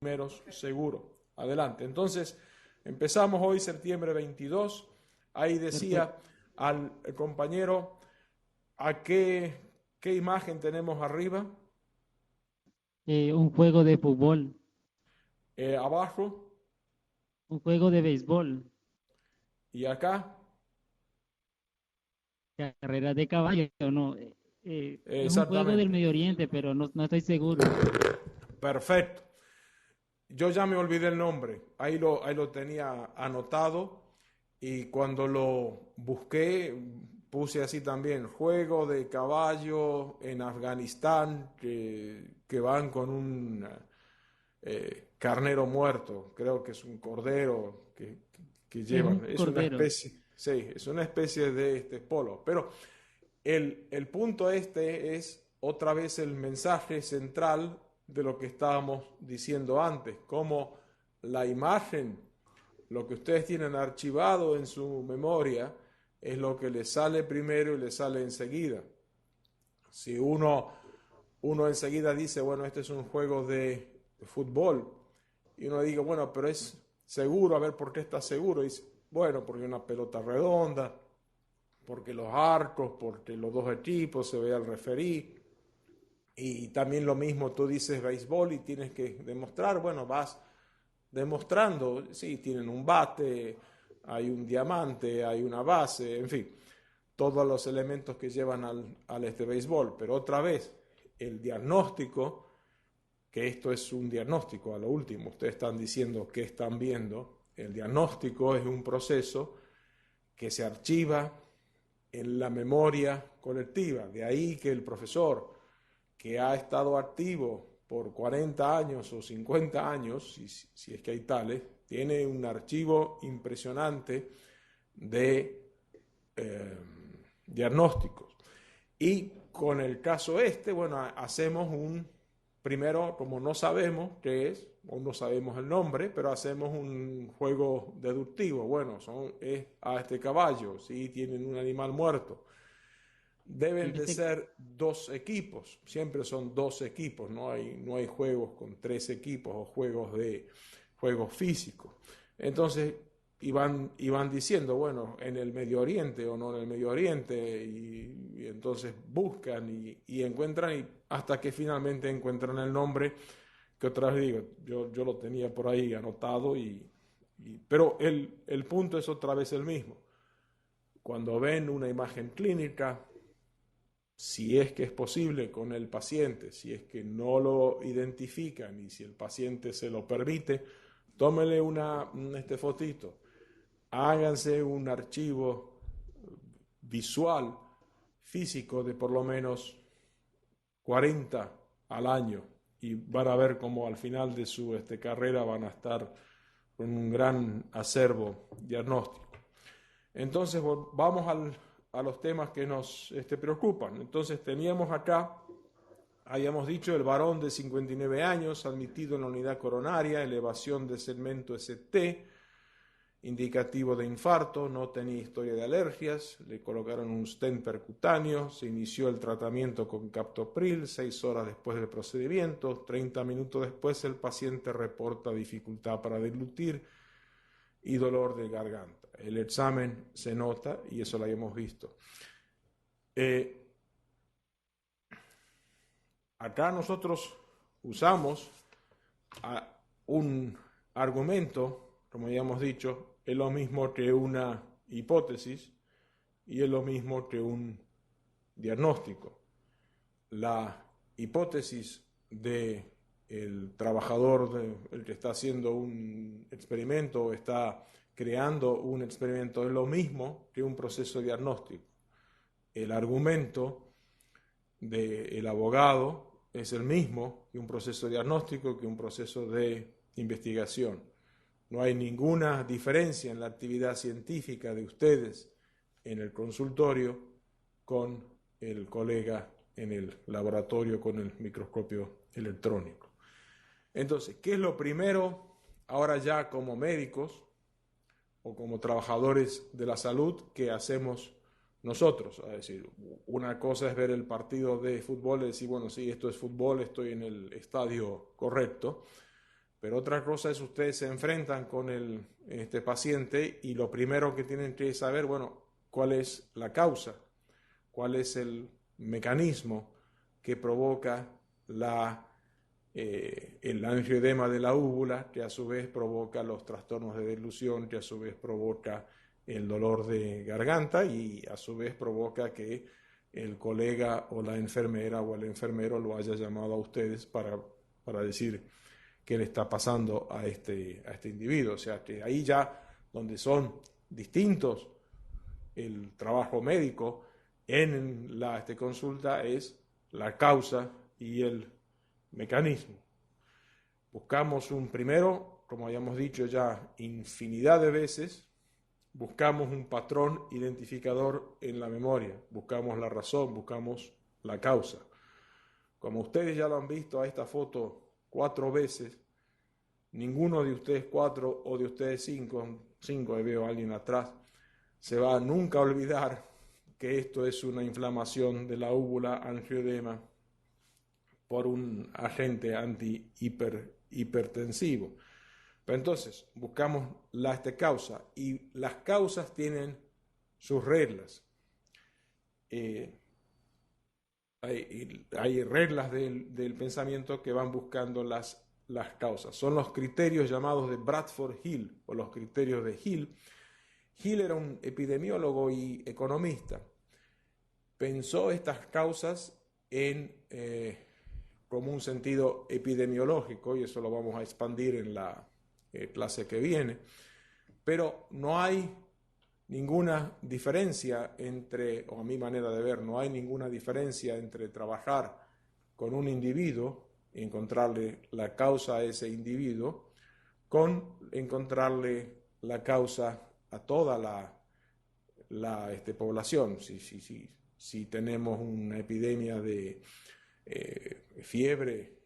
primeros seguro. Adelante. Entonces, empezamos hoy, septiembre 22. Ahí decía Perfecto. al compañero a qué imagen tenemos arriba, Un juego de fútbol, abajo un juego de béisbol, y acá. carreras de caballo, no. Es un juego del Exactamente. Medio Oriente, pero no estoy seguro. Perfecto. Yo ya me olvidé el nombre. Ahí lo tenía anotado y cuando lo busqué puse así también, juego de caballo en Afganistán que van con un carnero muerto, creo que es un cordero que Es un llevan, es una cordero. especie, sí, es una especie de este polo, pero el punto este es otra vez el mensaje central de lo que estábamos diciendo antes, cómo la imagen, lo que ustedes tienen archivado en su memoria, es lo que les sale primero y les sale enseguida. Si uno enseguida dice, bueno, este es un juego de fútbol, y uno dice, bueno, pero es seguro, a ver por qué está seguro. Y dice, bueno, porque una pelota redonda, porque los arcos, porque los dos equipos, se ve al referí. Y también lo mismo, tú dices béisbol y tienes que demostrar, bueno, vas demostrando, sí, tienen un bate, hay un diamante, hay una base, en fin, todos los elementos que llevan al este béisbol. Pero otra vez, el diagnóstico, que esto es un diagnóstico a lo último, ustedes están diciendo qué están viendo, el diagnóstico es un proceso que se archiva en la memoria colectiva. De ahí que el profesor que ha estado activo por 40 años o 50 años, si es que hay tales, tiene un archivo impresionante de eh, diagnósticos. Y con el caso este, bueno, hacemos primero, como no sabemos qué es, o no sabemos el nombre, pero hacemos un juego deductivo. Bueno, es a este caballo, sí, tienen un animal muerto. En Deben de este, ser dos equipos, siempre son dos equipos, no hay juegos con tres equipos o juegos físicos. Entonces iban diciendo, bueno, en el Medio Oriente o no en el Medio Oriente, y entonces buscan y encuentran, y hasta que finalmente encuentran el nombre, que otra vez digo, yo lo tenía por ahí anotado, pero el punto es otra vez el mismo. Cuando ven una imagen clínica, si es que es posible con el paciente, si es que no lo identifican y si el paciente se lo permite, tómele este fotito, háganse un archivo visual, físico de por lo menos 40 al año, y van a ver cómo al final de su carrera van a estar con un gran acervo diagnóstico. Entonces, vamos a los temas que nos preocupan. Entonces, teníamos acá, habíamos dicho, el varón de 59 años, admitido en la unidad coronaria, elevación de segmento ST, indicativo de infarto, no tenía historia de alergias, le colocaron un stent percutáneo, se inició el tratamiento con captopril, 6 horas después del procedimiento, 30 minutos después el paciente reporta dificultad para deglutir y dolor de garganta. El examen se nota y eso lo habíamos visto. Eh, Acá nosotros usamos un argumento, como habíamos dicho, es lo mismo que una hipótesis y es lo mismo que un diagnóstico. La hipótesis de el trabajador, el que está haciendo un experimento o está creando un experimento, es lo mismo que un proceso diagnóstico. El argumento del abogado es el mismo que un proceso diagnóstico, que un proceso de investigación. No hay ninguna diferencia en la actividad científica de ustedes en el consultorio con el colega en el laboratorio con el microscopio electrónico. Entonces, ¿qué es lo primero ahora ya como médicos o como trabajadores de la salud que hacemos nosotros? Es decir, una cosa es ver el partido de fútbol y decir, bueno, sí, esto es fútbol, estoy en el estadio correcto, Pero otra cosa es ustedes se enfrentan con este paciente y lo primero que tienen que saber, bueno, cuál es la causa, cuál es el mecanismo que provoca el angioedema de la úvula, que a su vez provoca los trastornos de deglución, que a su vez provoca el dolor de garganta y a su vez provoca que el colega o la enfermera o el enfermero lo haya llamado a ustedes para decir qué le está pasando a este individuo. O sea que ahí ya donde son distintos el trabajo médico en la consulta es la causa y el mecanismo. Buscamos primero, como habíamos dicho ya infinidad de veces, buscamos un patrón identificador en la memoria, buscamos la razón, buscamos la causa. Como ustedes ya lo han visto a esta foto 4 veces, ninguno de ustedes 4 o de ustedes 5, ahí veo a alguien atrás, se va a nunca olvidar que esto es una inflamación de la úvula, angioedema, por un agente hipertensivo. Pero entonces, buscamos la causa y las causas tienen sus reglas. Hay reglas del pensamiento que van buscando las causas. Son los criterios llamados de Bradford-Hill o los criterios de Hill. Hill era un epidemiólogo y economista. Pensó estas causas como un sentido epidemiológico, y eso lo vamos a expandir en la clase que viene, pero no hay ninguna diferencia o a mi manera de ver, no hay ninguna diferencia entre trabajar con un individuo, encontrarle la causa a ese individuo, con encontrarle la causa a toda la población. Si tenemos una epidemia de fiebre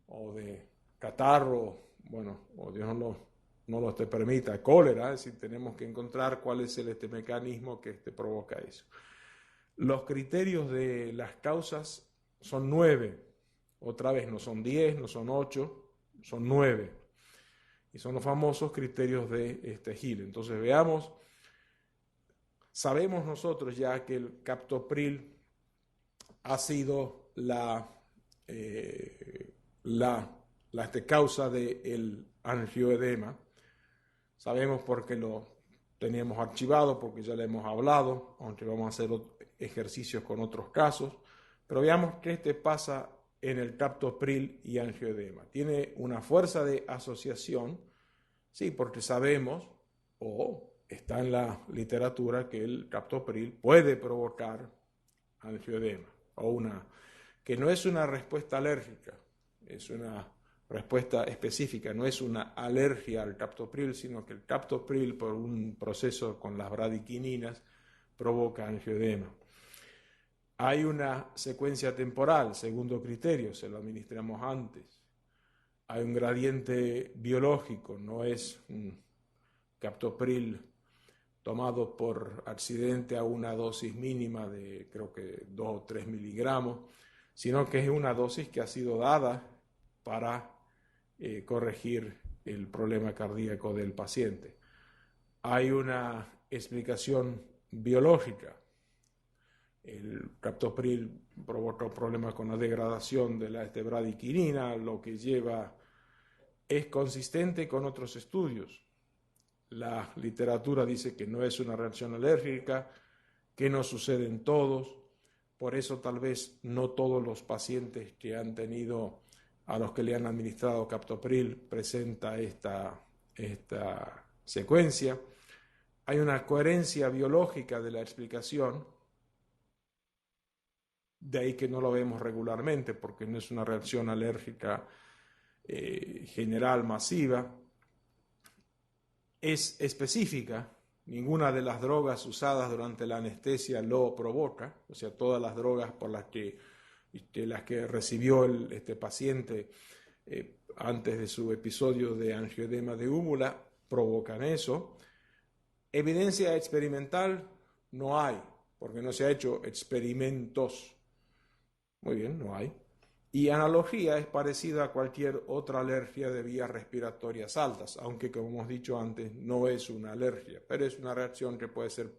o de catarro, bueno, o Dios no lo te permita, cólera, es decir, tenemos que encontrar cuál es el mecanismo que provoca eso. Los criterios de las causas son 9, otra vez no son 10, no son 8, son 9, y son los famosos criterios de Hill. Entonces veamos, sabemos nosotros ya que el captopril ha sido la causa del angioedema. Sabemos porque lo teníamos archivado, porque ya le hemos hablado, aunque vamos a hacer ejercicios con otros casos, pero veamos qué pasa en el captopril y angioedema. Tiene una fuerza de asociación, sí, porque sabemos, o está en la literatura, que el captopril puede provocar angioedema, que no es una respuesta alérgica, es una respuesta específica, no es una alergia al captopril, sino que el captopril, por un proceso con las bradiquininas, provoca angioedema. Hay una secuencia temporal, segundo criterio, se lo administramos antes. Hay un gradiente biológico, no es un captopril tomado por accidente a una dosis mínima de creo que 2 o 3 miligramos, sino que es una dosis que ha sido dada para corregir el problema cardíaco del paciente. Hay una explicación biológica. El captopril provoca un problema con la degradación de la bradiquinina, lo que es consistente con otros estudios. La literatura dice que no es una reacción alérgica, que no sucede en todos, por eso tal vez no todos los pacientes que han tenido, a los que le han administrado captopril, presenta esta secuencia. Hay una coherencia biológica de la explicación, de ahí que no lo vemos regularmente, porque no es una reacción alérgica general masiva. Es específica, ninguna de las drogas usadas durante la anestesia lo provoca, o sea, todas las drogas por las que recibió este paciente antes de su episodio de angioedema de úvula provocan eso. Evidencia experimental no hay, porque no se ha hecho experimentos. Muy bien, no hay. Y analogía es parecida a cualquier otra alergia de vías respiratorias altas, aunque como hemos dicho antes, no es una alergia, pero es una reacción que puede ser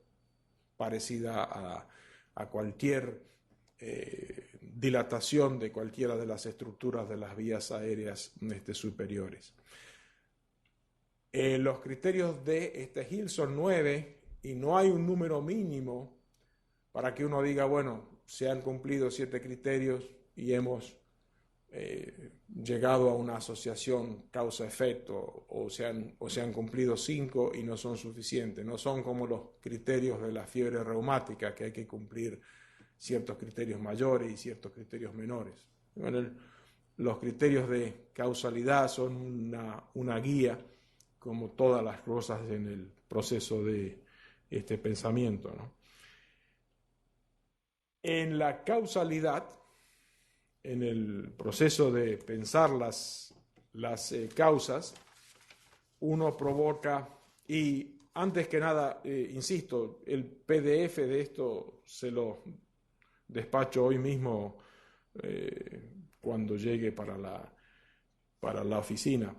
parecida a cualquier dilatación de cualquiera de las estructuras de las vías aéreas superiores. Los criterios de Hill son 9 y no hay un número mínimo para que uno diga, bueno, se han cumplido 7 criterios y hemos llegado a una asociación causa-efecto, o se han cumplido 5 y no son suficientes. No son como los criterios de la fiebre reumática, que hay que cumplir ciertos criterios mayores y ciertos criterios menores. Bueno, los criterios de causalidad son una guía, como todas las cosas en el proceso de este pensamiento, ¿no? En la causalidad, en el proceso de pensar las causas, uno provoca, y antes que nada, insisto, el PDF de esto se lo despacho hoy mismo cuando llegue para la oficina.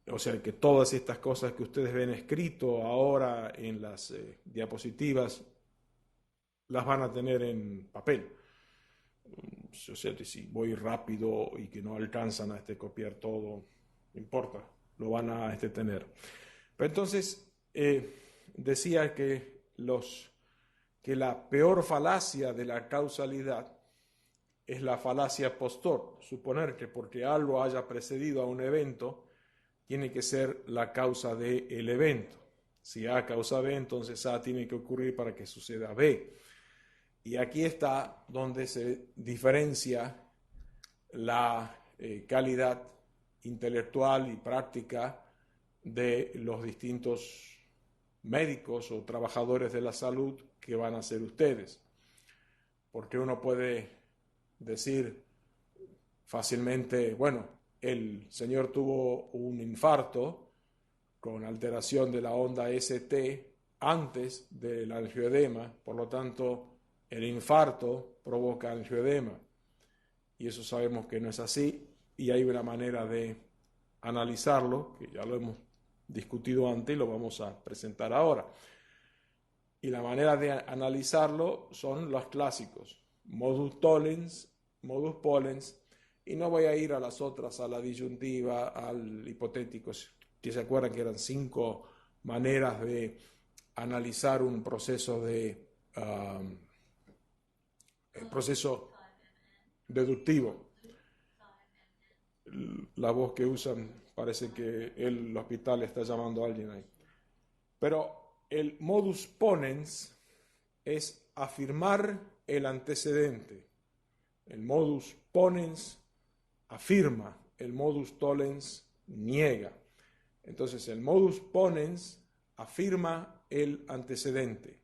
O sea que todas estas cosas que ustedes ven escrito ahora en las diapositivas las van a tener en papel. O sea, si voy rápido y que no alcanzan a copiar todo, no importa, lo van a tener. Pero entonces decía que la peor falacia de la causalidad es la falacia postor, suponer que porque algo haya precedido a un evento, tiene que ser la causa del evento. Si A causa B, entonces A tiene que ocurrir para que suceda B. Y aquí está donde se diferencia la calidad intelectual y práctica de los distintos médicos o trabajadores de la salud que van a ser ustedes. Porque uno puede decir fácilmente, bueno, el señor tuvo un infarto con alteración de la onda ST antes del angioedema, por lo tanto el infarto provoca angioedema, y eso sabemos que no es así, y hay una manera de analizarlo, que ya lo hemos discutido antes y lo vamos a presentar ahora. Y la manera de analizarlo son los clásicos, modus tollens, modus pollens, y no voy a ir a las otras, a la disyuntiva, al hipotético, que se acuerdan que eran 5 maneras de analizar un proceso proceso deductivo. La voz que usan parece que el hospital está llamando a alguien ahí. Pero el modus ponens es afirmar el antecedente. El modus ponens afirma, el modus tollens niega. Entonces el modus ponens afirma el antecedente.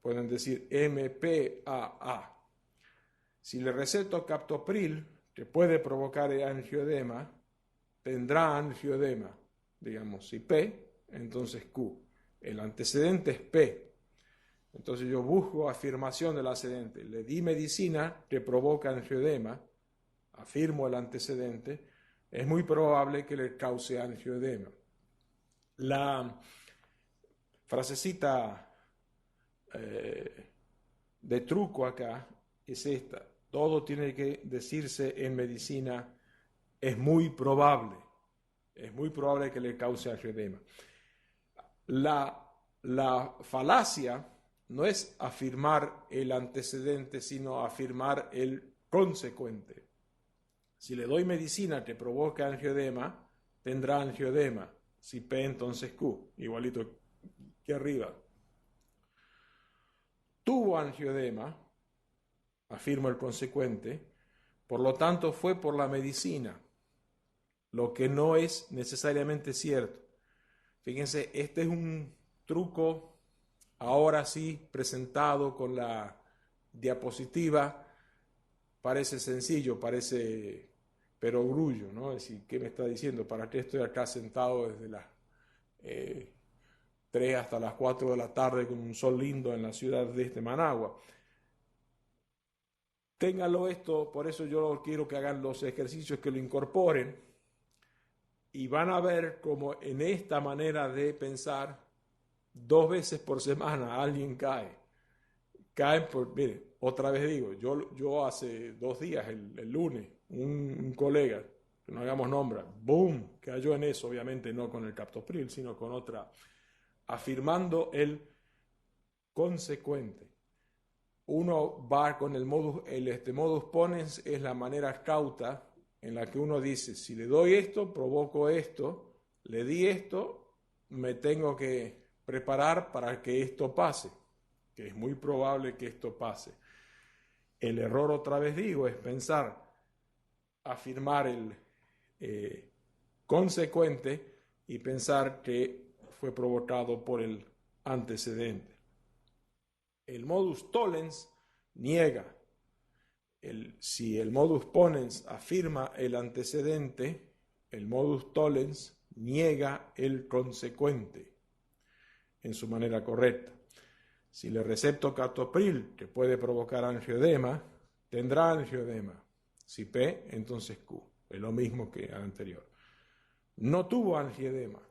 Pueden decir MPAA. Si le receto captopril, que puede provocar angioedema, tendrá angioedema. Digamos, si P, entonces Q. El antecedente es P. Entonces yo busco afirmación del antecedente. Le di medicina que provoca angioedema, afirmo el antecedente, es muy probable que le cause angioedema. La frasecita de truco acá es esta: todo tiene que decirse en medicina, es muy probable que le cause angioedema. La falacia no es afirmar el antecedente, sino afirmar el consecuente. Si le doy medicina que provoca angioedema, tendrá angioedema. Si P, entonces Q, igualito que arriba. Tuvo angioedema, afirmo el consecuente, por lo tanto fue por la medicina, lo que no es necesariamente cierto. Fíjense, este es un truco, ahora sí, presentado con la diapositiva. Parece sencillo, parece perogrullo, ¿no? Es decir, ¿qué me está diciendo? ¿Para qué estoy acá sentado desde las 3 hasta las 4 de la tarde con un sol lindo en la ciudad de Managua? ténganlo esto, por eso yo quiero que hagan los ejercicios, que lo incorporen, y van a ver como en esta manera de pensar, 2 veces por semana alguien cae. Caen por, mire, otra vez digo, yo hace 2 días, el lunes, un colega, que no hagamos nombre, boom, cayó en eso, obviamente no con el captopril, sino con otra, afirmando el consecuente. Uno va con el modus ponens, es la manera cauta en la que uno dice, si le doy esto, provoco esto, le di esto, me tengo que preparar para que esto pase, que es muy probable que esto pase. El error, otra vez digo, es pensar, afirmar el consecuente y pensar que fue provocado por el antecedente. El modus tollens niega. Si el modus ponens afirma el antecedente, el modus tollens niega el consecuente en su manera correcta. Si le recepto captopril, que puede provocar angioedema, tendrá angioedema. Si P, entonces Q. Es lo mismo que el anterior. No tuvo angioedema,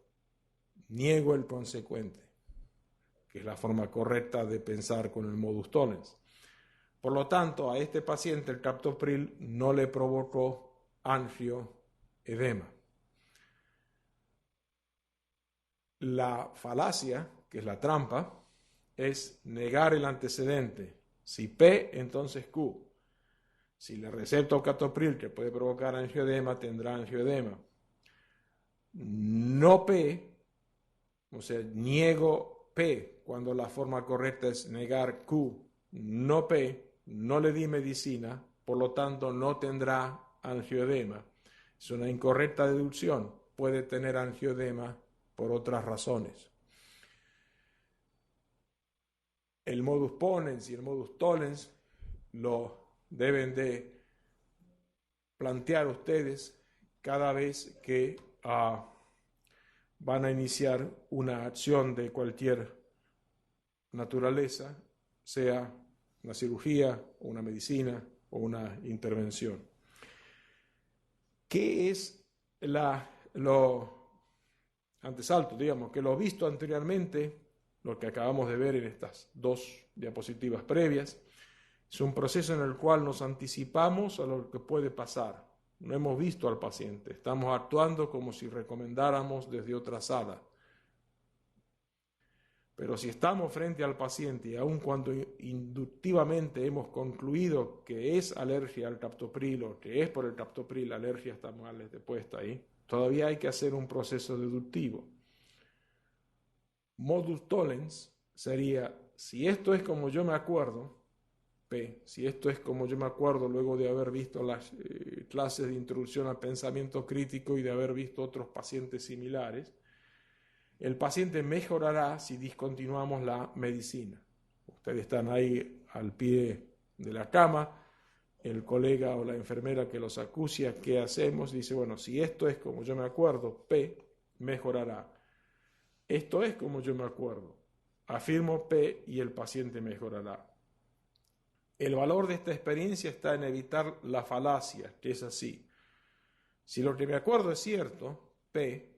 niego el consecuente, que es la forma correcta de pensar con el modus tollens. Por lo tanto, a este paciente el captopril no le provocó angioedema. La falacia, que es la trampa, es negar el antecedente. Si P, entonces Q. Si le recepto captopril que puede provocar angioedema, tendrá angioedema. No P, o sea, niego P cuando la forma correcta es negar Q. No P, no le di medicina, por lo tanto no tendrá angioedema. Es una incorrecta deducción. Puede tener angioedema por otras razones. El modus ponens y el modus tollens lo deben de plantear ustedes cada vez que van a iniciar una acción de cualquier naturaleza, sea una cirugía, una medicina o una intervención. ¿Qué es lo antesalto, digamos, que lo visto anteriormente, lo que acabamos de ver en estas 2 diapositivas previas? Es un proceso en el cual nos anticipamos a lo que puede pasar. No hemos visto al paciente, estamos actuando como si recomendáramos desde otra sala. Pero si estamos frente al paciente y aun cuando inductivamente hemos concluido que es alergia al captopril o que es por el captopril, la alergia está mal puesta ahí, todavía hay que hacer un proceso deductivo. Modus tollens sería, si esto es como yo me acuerdo, P, si esto es como yo me acuerdo luego de haber visto las clases de introducción al pensamiento crítico y de haber visto otros pacientes similares, el paciente mejorará si discontinuamos la medicina. Ustedes están ahí al pie de la cama, el colega o la enfermera que los acucia, ¿qué hacemos? Dice, bueno, si esto es como yo me acuerdo, P, mejorará. Esto es como yo me acuerdo. Afirmo P y el paciente mejorará. El valor de esta experiencia está en evitar la falacia, que es así. Si lo que me acuerdo es cierto, P,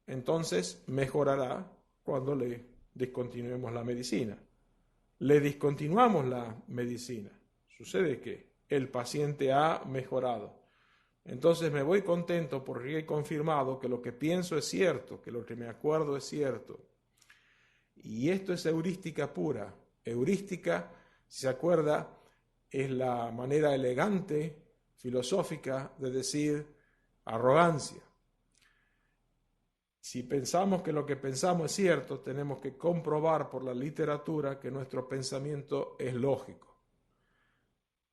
entonces mejorará cuando le discontinuemos la medicina. Le discontinuamos la medicina. Sucede que el paciente ha mejorado. Entonces me voy contento porque he confirmado que lo que pienso es cierto, que lo que me acuerdo es cierto. Y esto es heurística pura. Heurística, si se acuerda, es la manera elegante, filosófica de decir arrogancia. Si pensamos que lo que pensamos es cierto, tenemos que comprobar por la literatura que nuestro pensamiento es lógico.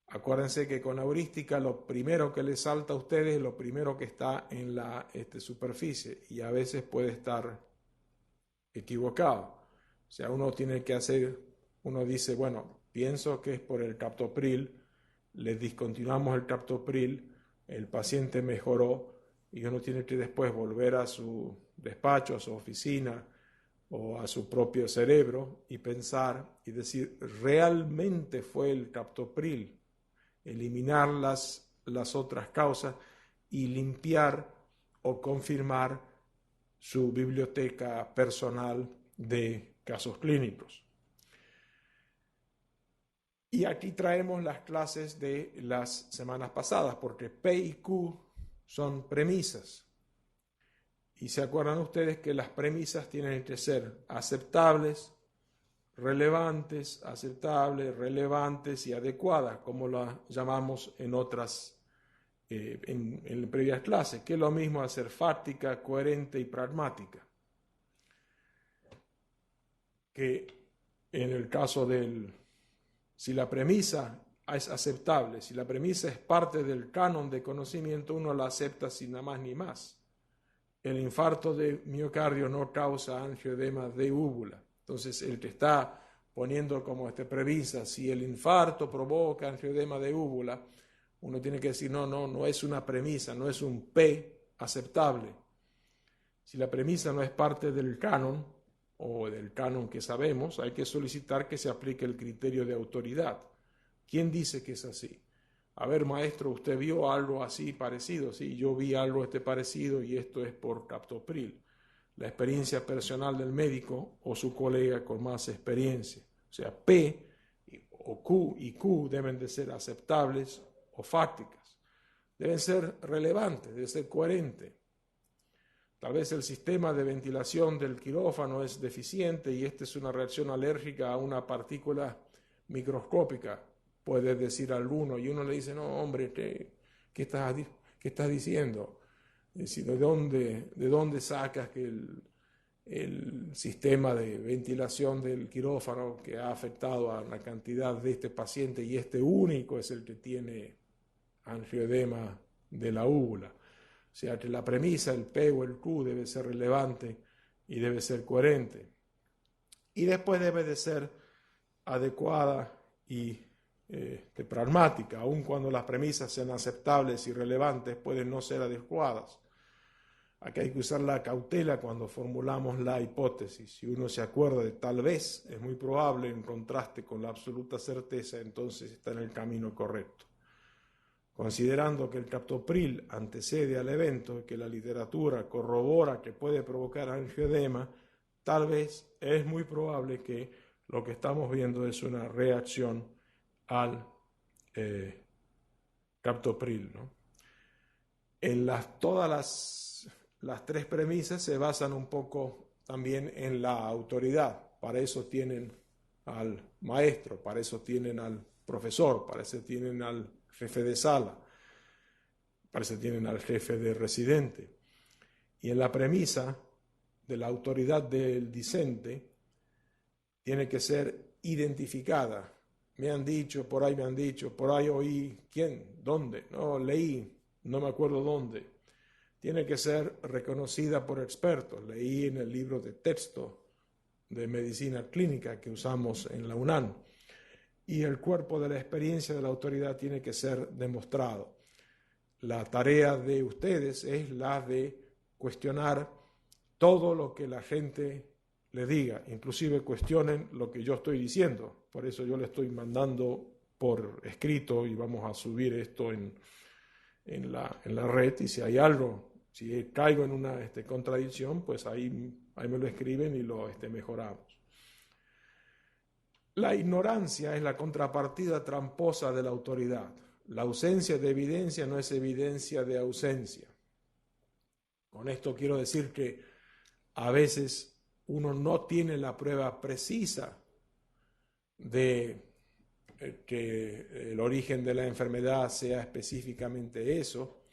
Acuérdense que con heurística lo primero que les salta a ustedes es lo primero que está en la superficie y a veces puede estar equivocado. O sea, uno tiene que hacer, uno dice, bueno, pienso que es por el captopril, le discontinuamos el captopril, el paciente mejoró y uno tiene que después volver a su despacho, a su oficina o a su propio cerebro y pensar y decir, ¿realmente fue el captopril eliminar las otras causas y limpiar o confirmar su biblioteca personal de casos clínicos. Y aquí traemos las clases de las semanas pasadas, porque P y Q son premisas. Y se acuerdan ustedes que las premisas tienen que ser aceptables, relevantes, aceptables, relevantes y adecuadas, como las llamamos en otras, en previas clases, que es lo mismo hacer fáctica, coherente y pragmática. Que en el caso si la premisa es aceptable, si la premisa es parte del canon de conocimiento, uno la acepta sin nada más ni más. El infarto de miocardio no causa angioedema de úvula. Entonces, el que está poniendo como premisa, si el infarto provoca angioedema de úvula, uno tiene que decir, no es una premisa, no es un P aceptable. Si la premisa no es parte del canon, o del canon que sabemos, hay que solicitar que se aplique el criterio de autoridad. ¿Quién dice que es así? A ver, maestro, ¿usted vio algo así parecido? Sí, yo vi algo parecido y esto es por captopril. La experiencia personal del médico o su colega con más experiencia. O sea, P o Q y Q deben de ser aceptables o fácticas. Deben ser relevantes, deben ser coherentes. Tal vez el sistema de ventilación del quirófano es deficiente y esta es una reacción alérgica a una partícula microscópica, puede decir alguno, y uno le dice, no, hombre, ¿qué estás diciendo? Es decir, ¿de dónde sacas que el sistema de ventilación del quirófano que ha afectado a una cantidad de este paciente y este único es el que tiene angioedema de la úvula? O sea que la premisa, el P o el Q, debe ser relevante y debe ser coherente. Y después debe de ser adecuada y pragmática, aun cuando las premisas sean aceptables y relevantes, pueden no ser adecuadas. Aquí hay que usar la cautela cuando formulamos la hipótesis. Si uno se acuerda de tal vez, es muy probable, en contraste con la absoluta certeza, entonces está en el camino correcto. Considerando que el captopril antecede al evento y que la literatura corrobora que puede provocar angioedema, tal vez es muy probable que lo que estamos viendo es una reacción al captopril, ¿no? Todas las tres premisas se basan un poco también en la autoridad. Para eso tienen al maestro, para eso tienen al profesor, para eso tienen al jefe de sala, para eso tienen al jefe de residente. Y en la premisa de la autoridad del discente tiene que ser identificada. Me han dicho, por ahí oí, ¿quién? ¿Dónde? No, leí, no me acuerdo dónde. Tiene que ser reconocida por expertos. Leí en el libro de texto de medicina clínica que usamos en la UNAM. Y el cuerpo de la experiencia de la autoridad tiene que ser demostrado. La tarea de ustedes es la de cuestionar todo lo que la gente le diga, inclusive cuestionen lo que yo estoy diciendo. Por eso yo le estoy mandando por escrito y vamos a subir esto en la red, y si hay algo, si caigo en una contradicción, pues ahí me lo escriben y lo mejoramos. La ignorancia es la contrapartida tramposa de la autoridad. La ausencia de evidencia no es evidencia de ausencia. Con esto quiero decir que a veces uno no tiene la prueba precisa de que el origen de la enfermedad sea específicamente eso,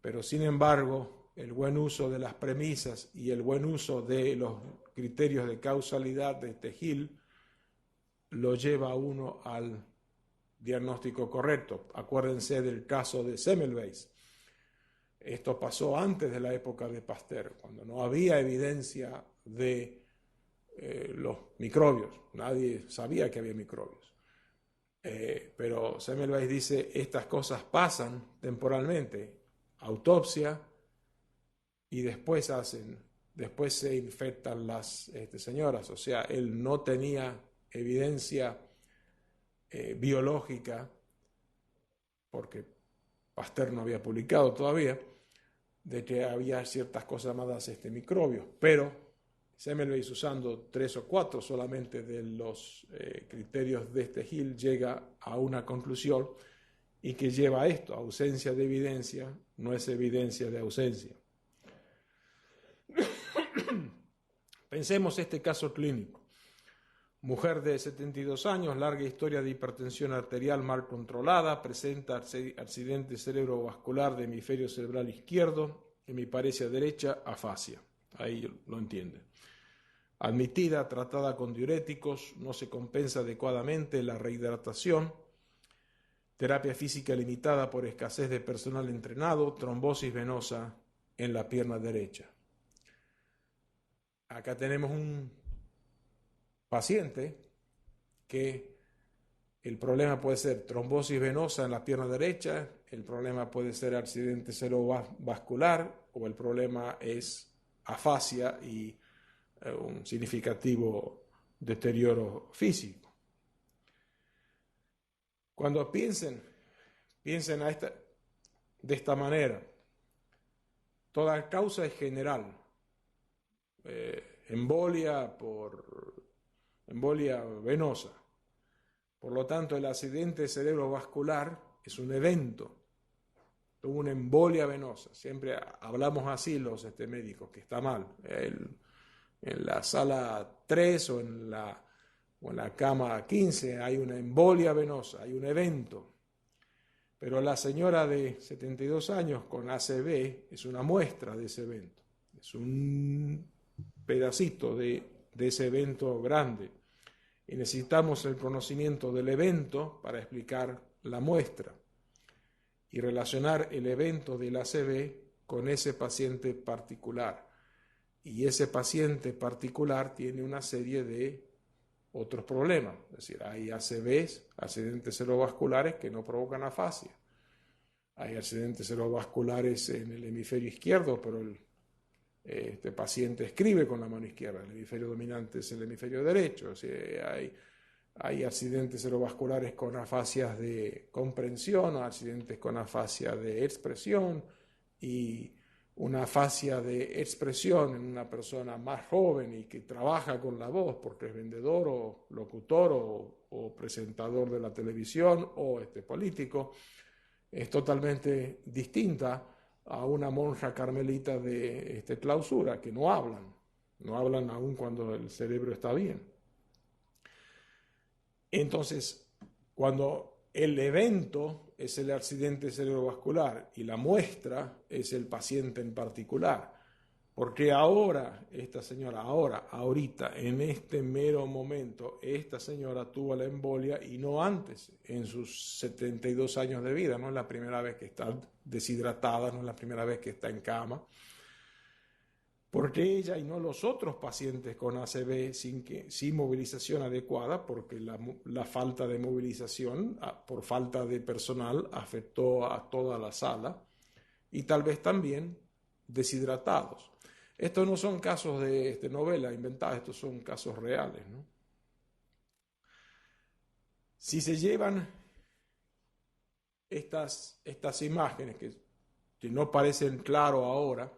pero sin embargo el buen uso de las premisas y el buen uso de los criterios de causalidad de Hill lo lleva a uno al diagnóstico correcto. Acuérdense del caso de Semmelweis. Esto pasó antes de la época de Pasteur, cuando no había evidencia de los microbios. Nadie sabía que había microbios. Pero Semmelweis dice, estas cosas pasan temporalmente. Autopsia y después se infectan las señoras. O sea, él no tenía evidencia biológica porque Pasteur no había publicado todavía, de que había ciertas cosas llamadas microbios, pero Semmelweis, usando 3 o 4 solamente de los criterios de Hill, llega a una conclusión y que lleva a esto: ausencia de evidencia no es evidencia de ausencia. Pensemos este caso clínico. Mujer de 72 años, larga historia de hipertensión arterial mal controlada, presenta accidente cerebrovascular de hemisferio cerebral izquierdo, hemiparesia derecha, afasia. Ahí lo entienden. Admitida, tratada con diuréticos, no se compensa adecuadamente la rehidratación, terapia física limitada por escasez de personal entrenado, trombosis venosa en la pierna derecha. Acá tenemos un paciente que el problema puede ser trombosis venosa en la pierna derecha, el problema puede ser accidente cerebrovascular, o el problema es afasia y un significativo deterioro físico. Cuando piensen de esta manera: toda causa es general. Embolia venosa. Por lo tanto, el accidente cerebrovascular es un evento, una embolia venosa. Siempre hablamos así los médicos, que está mal. En la sala 3 o en la cama 15 hay una embolia venosa, hay un evento. Pero la señora de 72 años con ACV es una muestra de ese evento. Es un pedacito de ese evento grande. Y necesitamos el conocimiento del evento para explicar la muestra y relacionar el evento del ACV con ese paciente particular. Y ese paciente particular tiene una serie de otros problemas. Es decir, hay ACVs, accidentes cerebrovasculares, que no provocan afasia. Hay accidentes cerebrovasculares en el hemisferio izquierdo, pero este paciente escribe con la mano izquierda. El hemisferio dominante es el hemisferio derecho. O sea, hay accidentes cerebrovasculares con afasias de comprensión, o accidentes con afasia de expresión, y una afasia de expresión en una persona más joven y que trabaja con la voz porque es vendedor o locutor o presentador de la televisión o político, es totalmente distinta a una monja carmelita de clausura, que no hablan aún cuando el cerebro está bien. Entonces, cuando el evento es el accidente cerebrovascular y la muestra es el paciente en particular, porque ahora, ahorita, en este mero momento, esta señora tuvo la embolia y no antes, en sus 72 años de vida. No es la primera vez que está deshidratada, no es la primera vez que está en cama, porque ella y no los otros pacientes con ACV sin movilización adecuada, porque la falta de movilización por falta de personal afectó a toda la sala, y tal vez también deshidratados. Estos no son casos de novela inventada, estos son casos reales, ¿no? Si se llevan estas imágenes que no parecen claro ahora,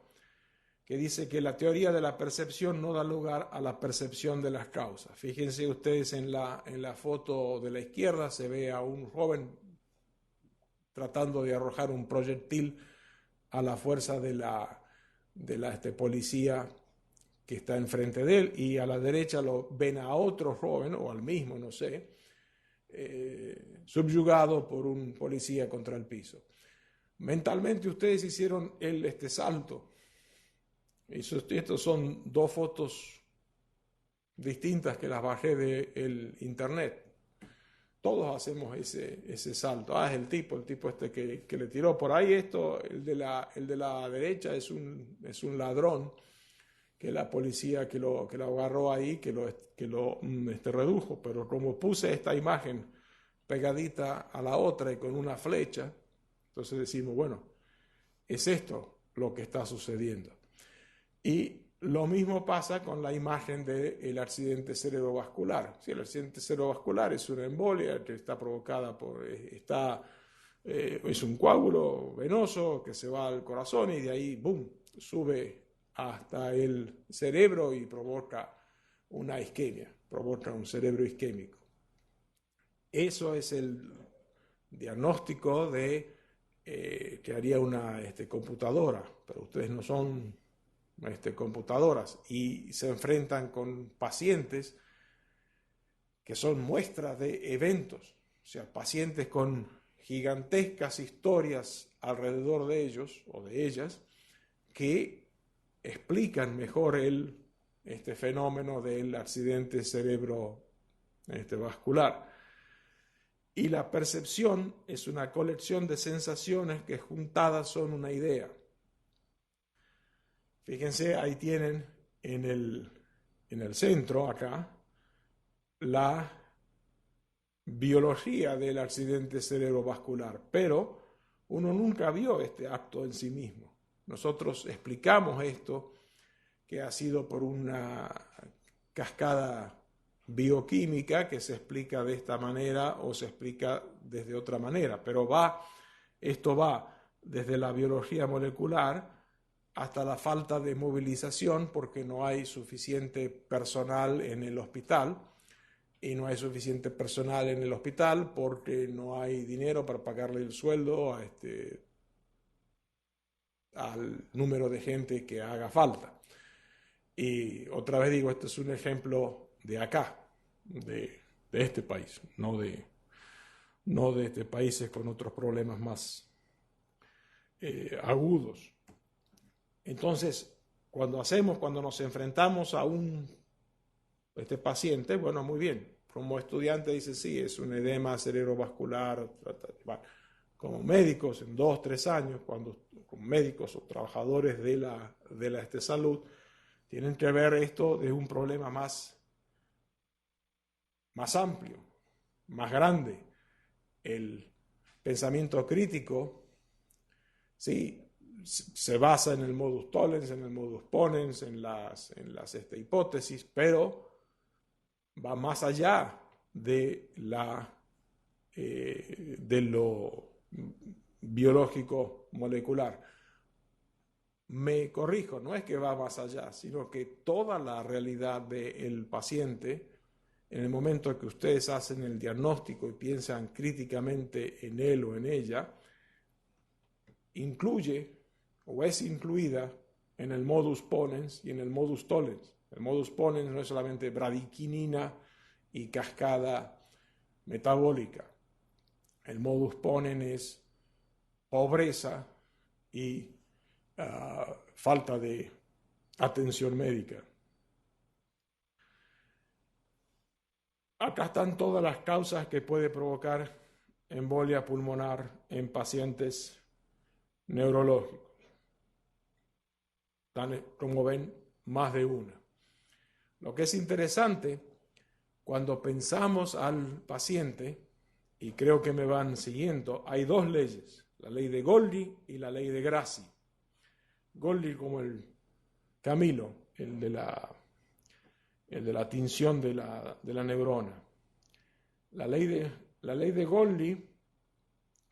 que dice que la teoría de la percepción no da lugar a la percepción de las causas. Fíjense ustedes en la foto de la izquierda, se ve a un joven tratando de arrojar un proyectil a la fuerza de la policía que está enfrente de él, y a la derecha lo ven a otro joven, o al mismo, no sé, subyugado por un policía contra el piso. Mentalmente ustedes hicieron el salto. Estos son 2 fotos distintas que las bajé del internet. Todos hacemos ese salto. Es el tipo que le tiró por ahí esto. El de la derecha es un ladrón, que la policía que lo agarró ahí, que lo redujo. Pero como puse esta imagen pegadita a la otra y con una flecha, entonces decimos, bueno, es esto lo que está sucediendo. Y lo mismo pasa con la imagen del accidente cerebrovascular. Si el accidente cerebrovascular es una embolia que está provocada está es un coágulo venoso que se va al corazón y de ahí, boom, sube hasta el cerebro y provoca una isquemia, provoca un cerebro isquémico. Eso es el diagnóstico que haría una computadora, pero ustedes no son computadoras y se enfrentan con pacientes que son muestras de eventos, o sea, pacientes con gigantescas historias alrededor de ellos o de ellas que explican mejor este fenómeno del accidente cerebrovascular. Y la percepción es una colección de sensaciones que juntadas son una idea. Fíjense, ahí tienen en el centro, acá, la biología del accidente cerebrovascular, pero uno nunca vio este acto en sí mismo. Nosotros explicamos esto, que ha sido por una cascada bioquímica que se explica de esta manera o se explica desde otra manera, pero esto va desde la biología molecular hasta la falta de movilización porque no hay suficiente personal en el hospital, y no hay suficiente personal en el hospital porque no hay dinero para pagarle el sueldo al número de gente que haga falta. Y otra vez digo, este es un ejemplo de acá, de este país, no de países con otros problemas más agudos. Entonces, cuando nos enfrentamos a este paciente, bueno, muy bien, como estudiante dice, sí, es un edema cerebrovascular, bueno, como médicos en 2 o 3 años, como médicos o trabajadores de la salud, tienen que ver esto de un problema más amplio, más grande. El pensamiento crítico, sí, se basa en el modus tollens, en el modus ponens, en las hipótesis, pero va más allá de lo biológico molecular. Me corrijo, no es que va más allá, sino que toda la realidad del paciente, en el momento que ustedes hacen el diagnóstico y piensan críticamente en él o en ella, incluye o es incluida en el modus ponens y en el modus tollens. El modus ponens no es solamente bradiquinina y cascada metabólica. El modus ponens es pobreza y falta de atención médica. Acá están todas las causas que puede provocar embolia pulmonar en pacientes neurológicos. Están, como ven, más de una. Lo que es interesante, cuando pensamos al paciente, y creo que me van siguiendo, hay 2 leyes, la ley de Golgi y la ley de Grassi. Golgi como el Camilo, el de la tinción de la neurona. La ley de Golgi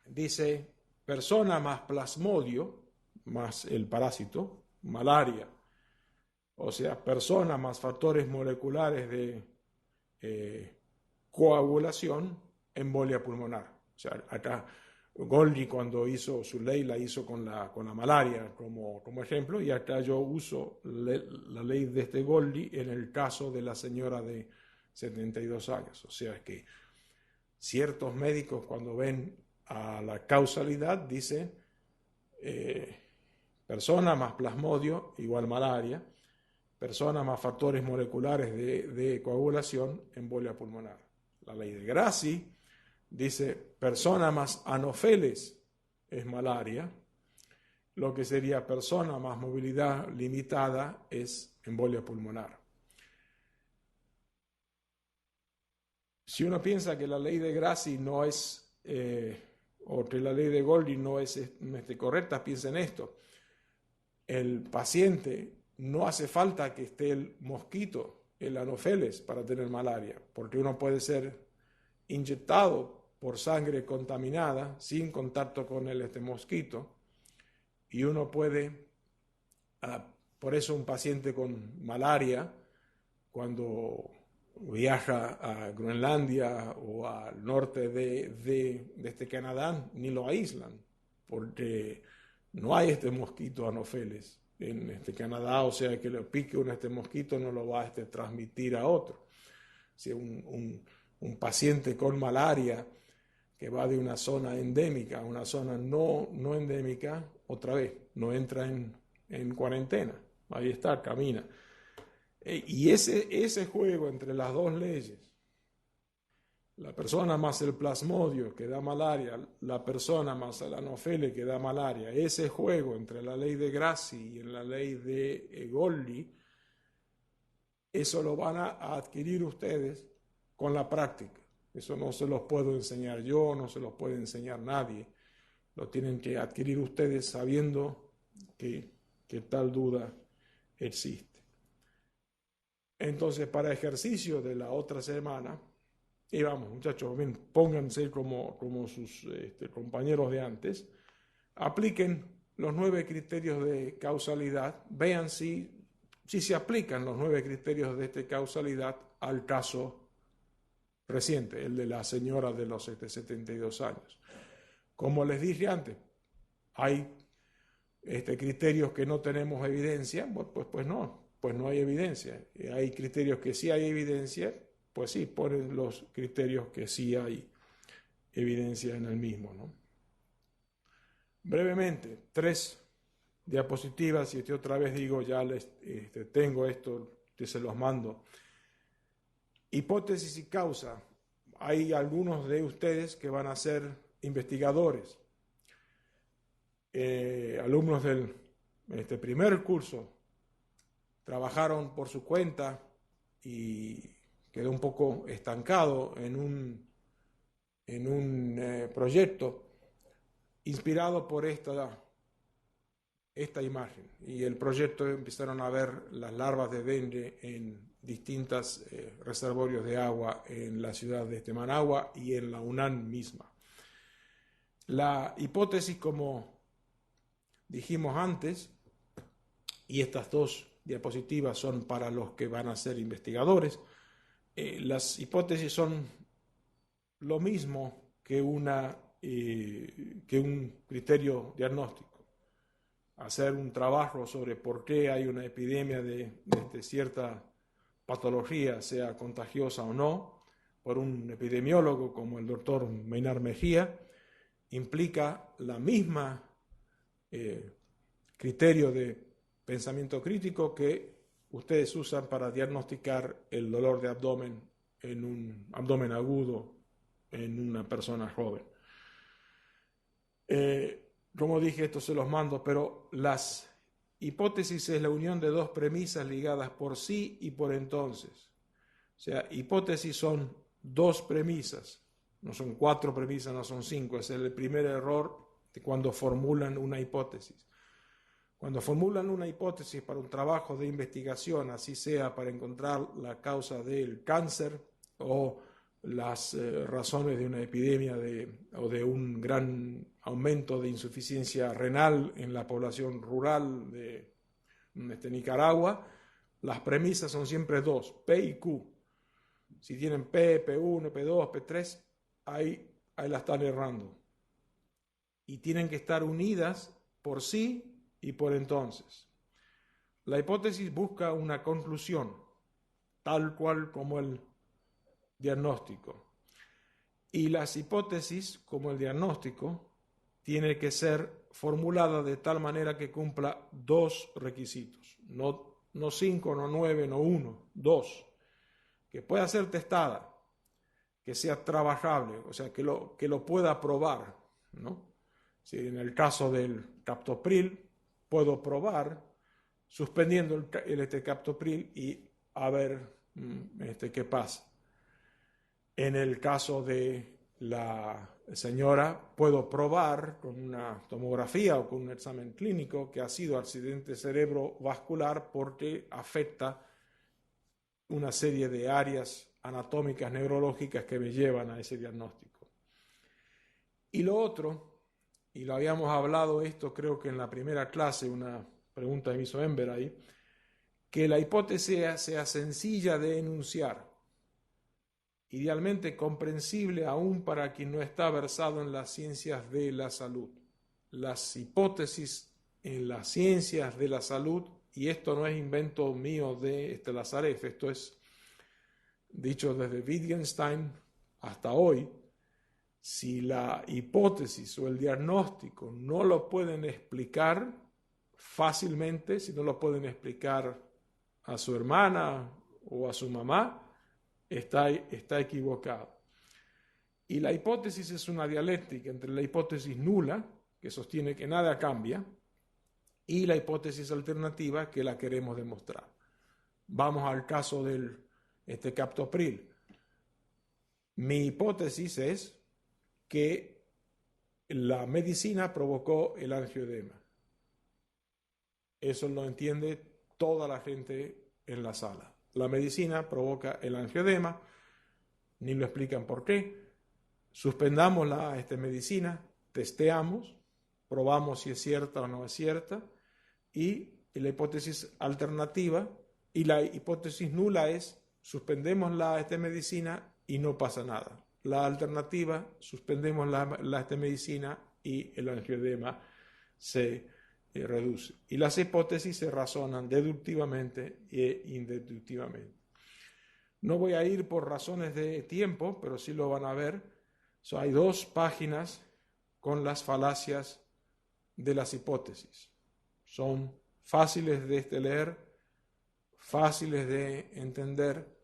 dice persona más plasmodio, más el parásito, malaria. O sea, persona más factores moleculares de coagulación, embolia pulmonar. O sea, acá Golgi cuando hizo su ley la hizo con la malaria como ejemplo, y acá yo uso la ley de Golgi en el caso de la señora de 72 años. O sea que ciertos médicos cuando ven a la causalidad dicen persona más plasmodio igual malaria, persona más factores moleculares de coagulación, embolia pulmonar. La ley de Grassi dice persona más anófeles es malaria, lo que sería persona más movilidad limitada es embolia pulmonar. Si uno piensa que la ley de Grassi no es, o que la ley de Golgi no es correcta, piensa en esto. El paciente no hace falta que esté el mosquito, el anófeles, para tener malaria, porque uno puede ser inyectado por sangre contaminada, sin contacto con el mosquito, y uno puede, por eso un paciente con malaria, cuando viaja a Groenlandia o al norte de Canadá, ni lo aíslan, porque no hay mosquito anófeles en Canadá, o sea que le pique mosquito no lo va a transmitir a otro. Si un paciente con malaria que va de una zona endémica a una zona no endémica, otra vez, no entra en cuarentena. Ahí está, camina. Y ese juego entre las dos leyes, la persona más el plasmodio que da malaria, la persona más el anofele que da malaria, ese juego entre la ley de Grassi y la ley de Golgi, eso lo van a adquirir ustedes con la práctica. Eso no se los puedo enseñar yo, no se los puede enseñar nadie. Lo tienen que adquirir ustedes sabiendo que tal duda existe. Entonces, para ejercicio de la otra semana, y vamos, muchachos, bien, pónganse como sus compañeros de antes, apliquen los 9 criterios de causalidad, vean si se aplican los 9 criterios de causalidad al caso reciente, el de la señora de los 72 años. Como les dije antes, hay criterios que no tenemos evidencia, pues no hay evidencia. Hay criterios que sí hay evidencia, pues sí, ponen los criterios que sí hay evidencia en el mismo, ¿no? Brevemente, 3 diapositivas, y otra vez digo, ya les tengo esto, que se los mando. Hipótesis y causa. Hay algunos de ustedes que van a ser investigadores, alumnos del primer curso, trabajaron por su cuenta y quedó un poco estancado en un proyecto inspirado por esta imagen. Y el proyecto empezaron a ver las larvas de dengue en distintos reservorios de agua en la ciudad de Managua y en la UNAM misma. La hipótesis, como dijimos antes, y estas 2 diapositivas son para los que van a ser investigadores, las hipótesis son lo mismo que un criterio diagnóstico. Hacer un trabajo sobre por qué hay una epidemia de cierta patología, sea contagiosa o no, por un epidemiólogo como el doctor Maynard Mejía, implica la misma criterio de pensamiento crítico que ustedes usan para diagnosticar el dolor de abdomen en un abdomen agudo en una persona joven. Como dije, esto se los mando, pero las hipótesis es la unión de 2 premisas ligadas por sí y por entonces. O sea, hipótesis son 2 premisas, no son 4 premisas, no son 5. Es el primer error de cuando formulan una hipótesis. Cuando formulan una hipótesis para un trabajo de investigación, así sea para encontrar la causa del cáncer o las razones de una epidemia o de un gran aumento de insuficiencia renal en la población rural de Nicaragua, las premisas son siempre 2, P y Q. Si tienen P, P1, P2, P3, ahí la están errando. Y tienen que estar unidas por sí y por entonces. La hipótesis busca una conclusión, tal cual como el diagnóstico. Y las hipótesis, como el diagnóstico, tiene que ser formulada de tal manera que cumpla 2 requisitos, no 5, no 9, no 1, 2, que pueda ser testada, que sea trabajable, o sea, que lo pueda probar, ¿no? Si en el caso del captopril puedo probar suspendiendo el captopril y a ver qué pasa. En el caso de la señora, puedo probar con una tomografía o con un examen clínico que ha sido accidente cerebrovascular porque afecta una serie de áreas anatómicas neurológicas que me llevan a ese diagnóstico. Y lo otro, y lo habíamos hablado esto creo que en la primera clase, una pregunta que me hizo Ember ahí, que la hipótesis sea sencilla de enunciar, idealmente comprensible aún para quien no está versado en las ciencias de la salud. Las hipótesis en las ciencias de la salud, y esto no es invento mío de Lazarev, esto es dicho desde Wittgenstein hasta hoy, si la hipótesis o el diagnóstico no lo pueden explicar fácilmente, si no lo pueden explicar a su hermana o a su mamá, está equivocado. Y la hipótesis es una dialéctica entre la hipótesis nula, que sostiene que nada cambia, y la hipótesis alternativa que la queremos demostrar. Vamos al caso del captopril. Mi hipótesis es que la medicina provocó el angioedema. Eso lo entiende toda la gente en la sala. La medicina provoca el angioedema, ni lo explican por qué. Suspendamos la medicina, testeamos, probamos si es cierta o no es cierta, y la hipótesis alternativa y la hipótesis nula es suspendemos la medicina y no pasa nada. La alternativa, suspendemos la medicina y el angioedema se reduce. Y las hipótesis se razonan deductivamente e inductivamente. No voy a ir por razones de tiempo, pero sí lo van a ver. Hay 2 páginas con las falacias de las hipótesis. Son fáciles de leer, fáciles de entender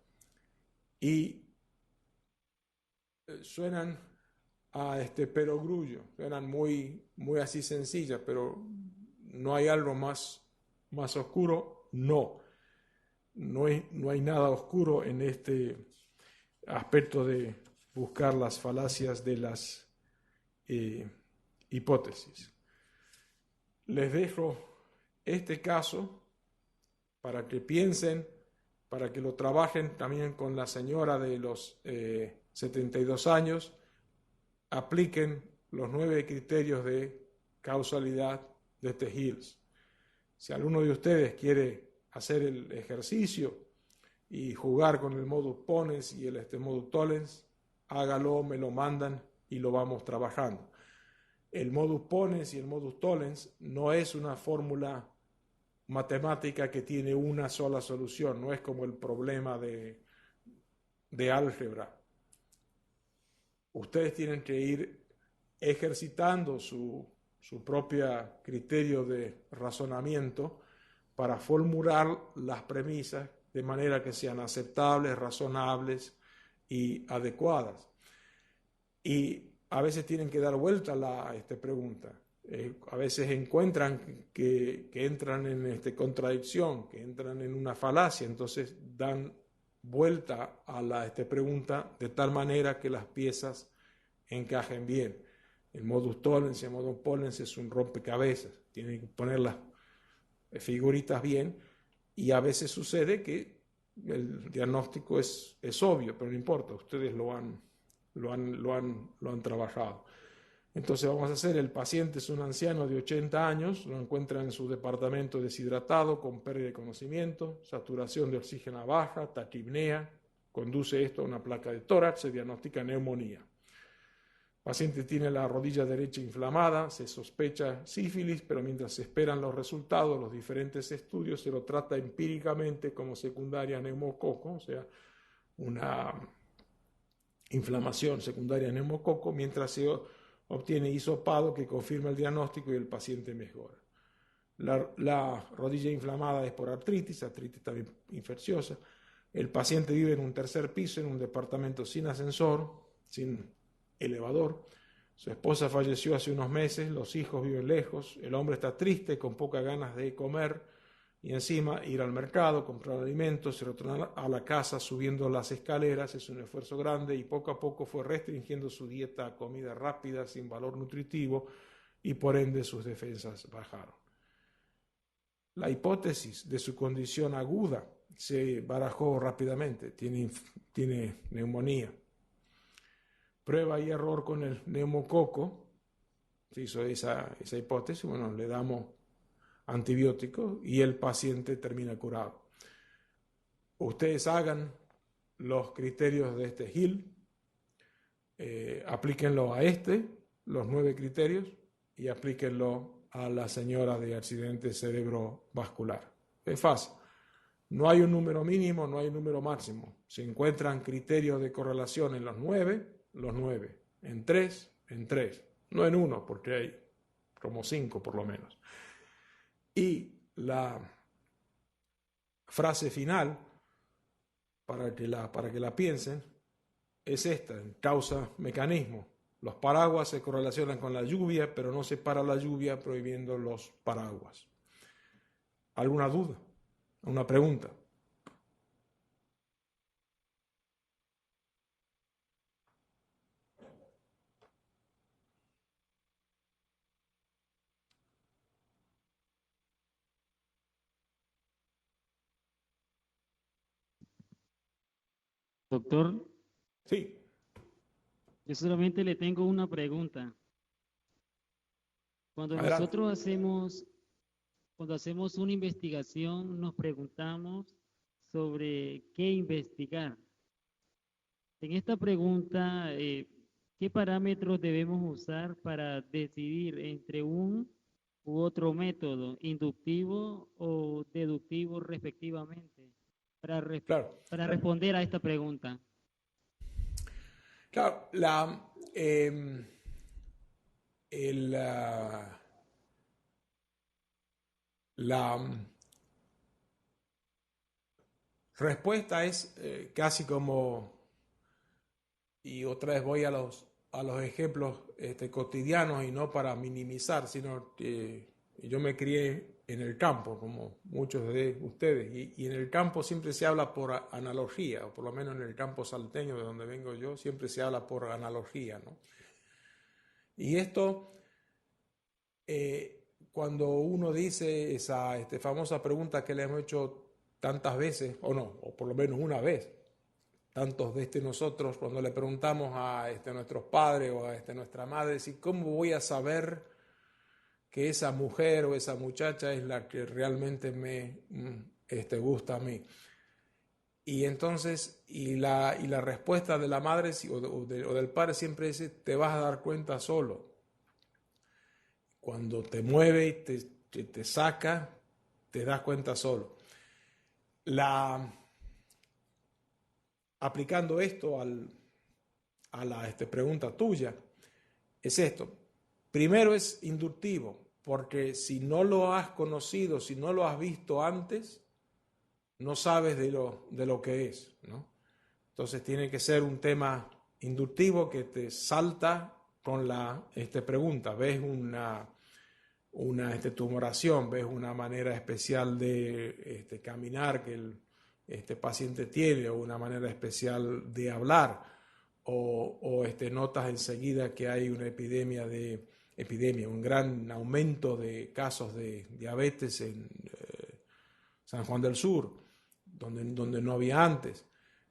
y suenan a perogrullo, suenan muy así sencillas, pero no hay algo más oscuro, no hay nada oscuro en este aspecto de buscar las falacias de las hipótesis. Les dejo este caso para que piensen, para que lo trabajen también con la señora de los 72 años, apliquen los 9 criterios de causalidad de Hills. Si alguno de ustedes quiere hacer el ejercicio y jugar con el modus ponens y el modus tollens, hágalo, me lo mandan y lo vamos trabajando. El modus ponens y el modus tollens no es una fórmula matemática que tiene una sola solución, no es como el problema de álgebra. Ustedes tienen que ir ejercitando su propio criterio de razonamiento para formular las premisas de manera que sean aceptables, razonables y adecuadas. Y a veces tienen que dar vuelta a la pregunta. A veces encuentran que entran en contradicción, que entran en una falacia, entonces dan vuelta a la pregunta de tal manera que las piezas encajen bien. El modus tollens y el modus ponens es un rompecabezas, tienen que poner las figuritas bien y a veces sucede que el diagnóstico es obvio, pero no importa, ustedes lo han trabajado. Entonces vamos a hacer, el paciente es un anciano de 80 años, lo encuentran en su departamento deshidratado, con pérdida de conocimiento, saturación de oxígeno baja, taquipnea, conduce esto a una placa de tórax, se diagnostica neumonía. El paciente tiene la rodilla derecha inflamada, se sospecha sífilis, pero mientras se esperan los resultados, los diferentes estudios, se lo trata empíricamente como secundaria neumococo, o sea, una inflamación secundaria a neumococo, mientras se obtiene hisopado que confirma el diagnóstico y el paciente mejora. La rodilla inflamada es por artritis también infecciosa. El paciente vive en un tercer piso, en un departamento sin ascensor, sin elevador. Su esposa falleció hace unos meses, los hijos viven lejos, el hombre está triste, con pocas ganas de comer y encima ir al mercado, comprar alimentos y retornar a la casa subiendo las escaleras es un esfuerzo grande y poco a poco fue restringiendo su dieta a comida rápida sin valor nutritivo y por ende sus defensas bajaron. La hipótesis de su condición aguda se barajó rápidamente, tiene neumonía. prueba y error con el neumococo, se hizo esa hipótesis, bueno, le damos antibióticos y el paciente termina curado. Ustedes hagan los criterios de este Hill, aplíquenlo a los 9 criterios, y aplíquenlo a la señora de accidente cerebrovascular. Es fácil. No hay un número mínimo, no hay un número máximo. Se encuentran criterios de correlación en los 9, en 3, no en 1, porque hay como 5 por lo menos. Y la frase final, para que la piensen, es esta: en causa-mecanismo. Los paraguas se correlacionan con la lluvia, pero no se para la lluvia prohibiendo los paraguas. ¿Alguna duda? ¿Una pregunta? Doctor, Sí. yo solamente le tengo una pregunta. Cuando Adelante. cuando hacemos una investigación, nos preguntamos sobre qué investigar. En esta pregunta, ¿qué parámetros debemos usar para decidir entre un u otro método, inductivo o deductivo respectivamente, Claro. para responder a esta pregunta? Claro, la respuesta es casi como, y otra vez voy a los ejemplos cotidianos, y no para minimizar, sino que yo me crié en el campo, como muchos de ustedes, y en el campo siempre se habla por analogía, o por lo menos en el campo salteño de donde vengo yo, siempre se habla por analogía, ¿no? Y esto, cuando uno dice esa famosa pregunta que le hemos hecho tantas veces, o no, o por lo menos una vez, tantos de nosotros, cuando le preguntamos a nuestros padres o a nuestra madre, si ¿cómo voy a saber que esa mujer o esa muchacha es la que realmente me gusta a mí? Y entonces, la respuesta de la madre o del padre siempre es: te vas a dar cuenta solo. Cuando te mueve y te saca, te das cuenta solo. Aplicando esto a la pregunta tuya, es esto. Primero es inductivo, porque si no lo has conocido, si no lo has visto antes, no sabes de lo que es, ¿no? Entonces tiene que ser un tema inductivo que te salta con la pregunta. Ves una tumoración, ves una manera especial de caminar que el paciente tiene, o una manera especial de hablar, o notas enseguida que hay una un gran aumento de casos de diabetes en San Juan del Sur, donde no había antes,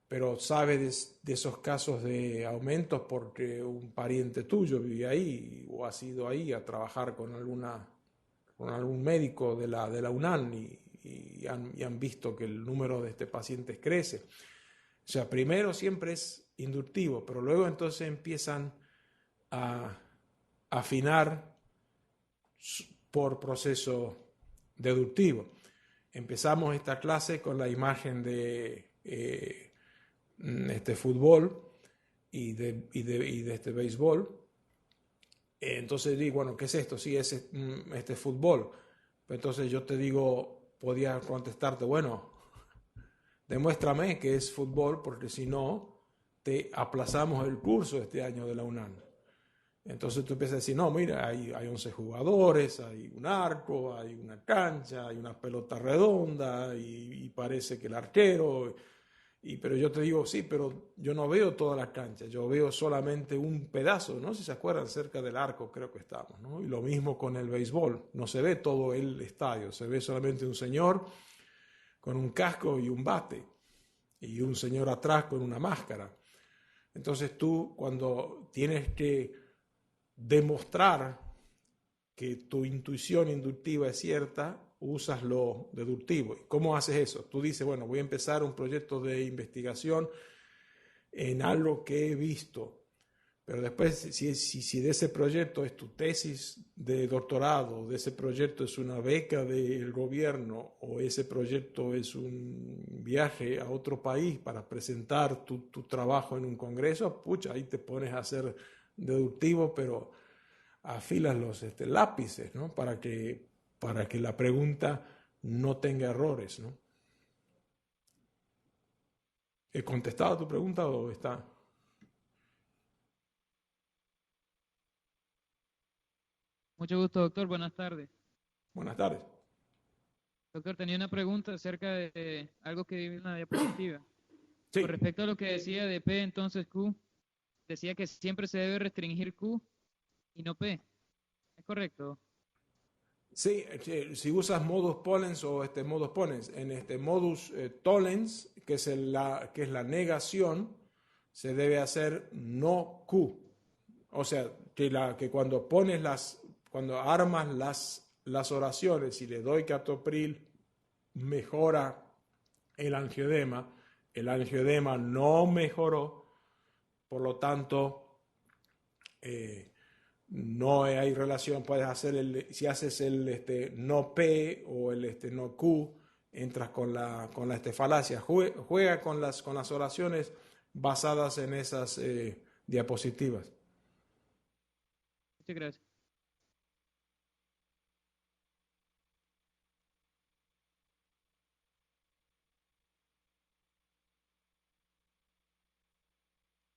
pero sabes de esos casos de aumentos porque un pariente tuyo vive ahí o has ido ahí a trabajar con algún médico de la UNAM y han visto que el número de pacientes crece. O sea, primero siempre es inductivo, pero luego entonces empiezan a afinar por proceso deductivo. Empezamos esta clase con la imagen de fútbol y de béisbol. Entonces digo, bueno, ¿qué es esto? Sí, es fútbol. Entonces yo te digo, podía contestarte, bueno, demuéstrame que es fútbol, porque si no, te aplazamos el curso este año de la UNAM. Entonces tú empiezas a decir, no, mira, hay 11 jugadores, hay un arco, hay una cancha, hay una pelota redonda y parece que el arquero... pero yo te digo, sí, pero yo no veo toda la cancha, yo veo solamente un pedazo, ¿no? Si se acuerdan, cerca del arco creo que estamos, ¿no? Y lo mismo con el béisbol, no se ve todo el estadio, se ve solamente un señor con un casco y un bate, y un señor atrás con una máscara. Entonces tú, cuando tienes que demostrar que tu intuición inductiva es cierta, usas lo deductivo. ¿Y cómo haces eso? Tú dices, bueno, voy a empezar un proyecto de investigación en algo que he visto, pero después, si de ese proyecto es tu tesis de doctorado, de ese proyecto es una beca del gobierno, o ese proyecto es un viaje a otro país para presentar tu trabajo en un congreso, pucha, ahí te pones a hacer deductivo, pero afilas los lápices, ¿no? Para que la pregunta no tenga errores, ¿no? ¿He contestado a tu pregunta o está? Mucho gusto, doctor. Buenas tardes. Buenas tardes. Doctor, tenía una pregunta acerca de algo que vi en la diapositiva. Con Sí, respecto a lo que decía de P, entonces Q, decía que siempre se debe restringir Q y no P. ¿Es correcto? sí, si usas modus ponens o modus ponens, en modus tollens, que es la negación, se debe hacer no Q. O sea, que cuando armas las oraciones y le doy captopril, mejora el angioedema no mejoró, por lo tanto, no hay relación, puedes hacer si haces el no P o el no Q, entras con la falacia. Juega con las oraciones basadas en esas diapositivas. Muchas gracias.